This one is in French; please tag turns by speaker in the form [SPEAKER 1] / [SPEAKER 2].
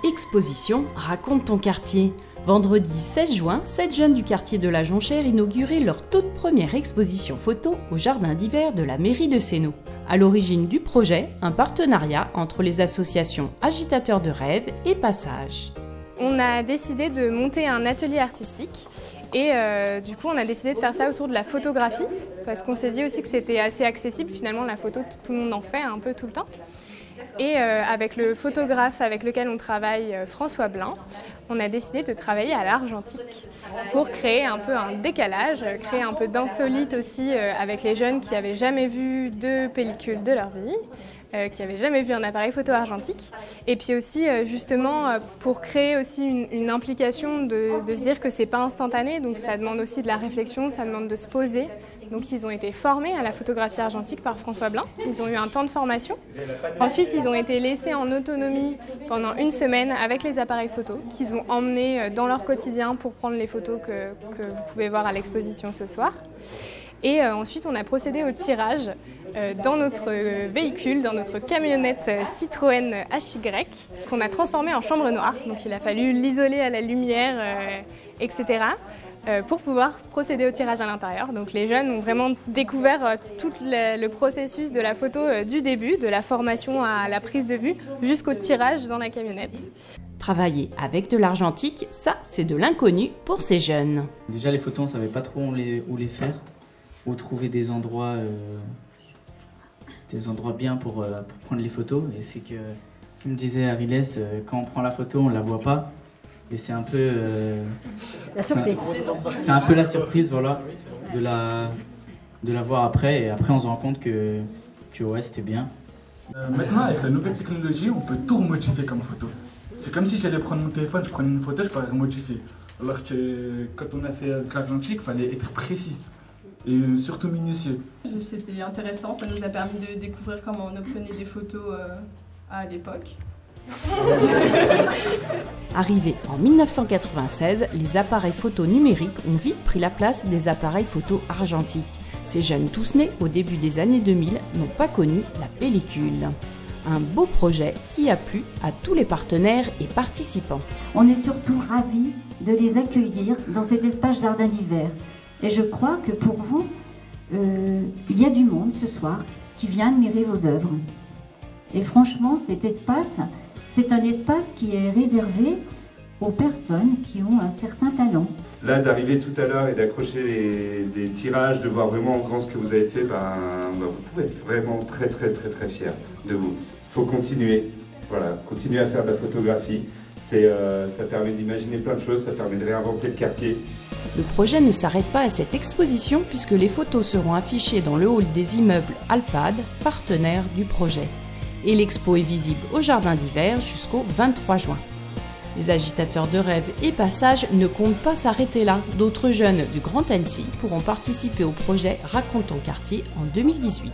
[SPEAKER 1] Exposition Raconte ton quartier. Vendredi 16 juin, 7 jeunes du quartier de la Jonchère inauguraient leur toute première exposition photo au jardin d'hiver de la mairie de Sénaux. À l'origine du projet, un partenariat entre les associations Agitateurs de rêve et Passage.
[SPEAKER 2] On a décidé de monter un atelier artistique et du coup on a décidé de faire ça autour de la photographie parce qu'on s'est dit aussi que c'était assez accessible, finalement la photo tout le monde en fait un peu tout le temps. Et avec le photographe avec lequel on travaille, François Blin, on a décidé de travailler à l'argentique pour créer un peu un décalage, créer un peu d'insolite aussi avec les jeunes qui n'avaient jamais vu de pellicule de leur vie, qui n'avaient jamais vu un appareil photo argentique. Et puis aussi justement pour créer aussi une implication de se dire que c'est pas instantané, donc ça demande aussi de la réflexion, ça demande de se poser. Donc ils ont été formés à la photographie argentique par François Blin, ils ont eu un temps de formation. Ensuite ils ont été laissés en autonomie pendant une semaine avec les appareils photo qu'ils ont emmenés dans leur quotidien pour prendre les photos que vous pouvez voir à l'exposition ce soir. Et ensuite on a procédé au tirage dans notre véhicule, dans notre camionnette Citroën HY, qu'on a transformé en chambre noire. Donc il a fallu l'isoler à la lumière, etc. Pour pouvoir procéder au tirage à l'intérieur. Donc les jeunes ont vraiment découvert tout le processus de la photo du début, de la formation à la prise de vue, jusqu'au tirage dans la camionnette.
[SPEAKER 1] Travailler avec de l'argentique, ça c'est de l'inconnu pour ces jeunes.
[SPEAKER 3] Déjà les photos on ne savait pas trop où les faire, où trouver des endroits bien pour prendre les photos. Et c'est que, comme disait Ariles, quand on prend la photo on ne la voit pas. Et c'est un peu
[SPEAKER 4] la surprise.
[SPEAKER 3] C'est un peu la surprise, voilà, de la voir après. Et après, on se rend compte que ouais, c'était bien.
[SPEAKER 5] Maintenant, avec la nouvelle technologie, on peut tout remodifier comme photo. C'est comme si j'allais prendre mon téléphone, je prenais une photo, je pourrais remodifier. Alors que quand on a fait avec l'argentique, il fallait être précis et surtout minutieux.
[SPEAKER 6] C'était intéressant, ça nous a permis de découvrir comment on obtenait des photos à l'époque.
[SPEAKER 1] Arrivés en 1996, les appareils photo numériques ont vite pris la place des appareils photo argentiques. Ces jeunes tous nés au début des années 2000 n'ont pas connu la pellicule. Un beau projet qui a plu à tous les partenaires et participants.
[SPEAKER 4] On est surtout ravis de les accueillir dans cet espace jardin d'hiver. Et je crois que pour vous, il y a du monde ce soir qui vient admirer vos œuvres. Et franchement, cet espace, c'est un espace qui est réservé aux personnes qui ont un certain talent.
[SPEAKER 7] Là, d'arriver tout à l'heure et d'accrocher les tirages, de voir vraiment en grand ce que vous avez fait, vous pouvez être vraiment très fiers de vous. Il faut continuer, voilà, continuer à faire de la photographie. Ça permet d'imaginer plein de choses, ça permet de réinventer le quartier.
[SPEAKER 1] Le projet ne s'arrête pas à cette exposition puisque les photos seront affichées dans le hall des immeubles Alpad, partenaires du projet. Et l'expo est visible au jardin d'hiver jusqu'au 23 juin. Les agitateurs de rêve et Passage ne comptent pas s'arrêter là. D'autres jeunes du Grand Annecy pourront participer au projet Raconte ton quartier en 2018.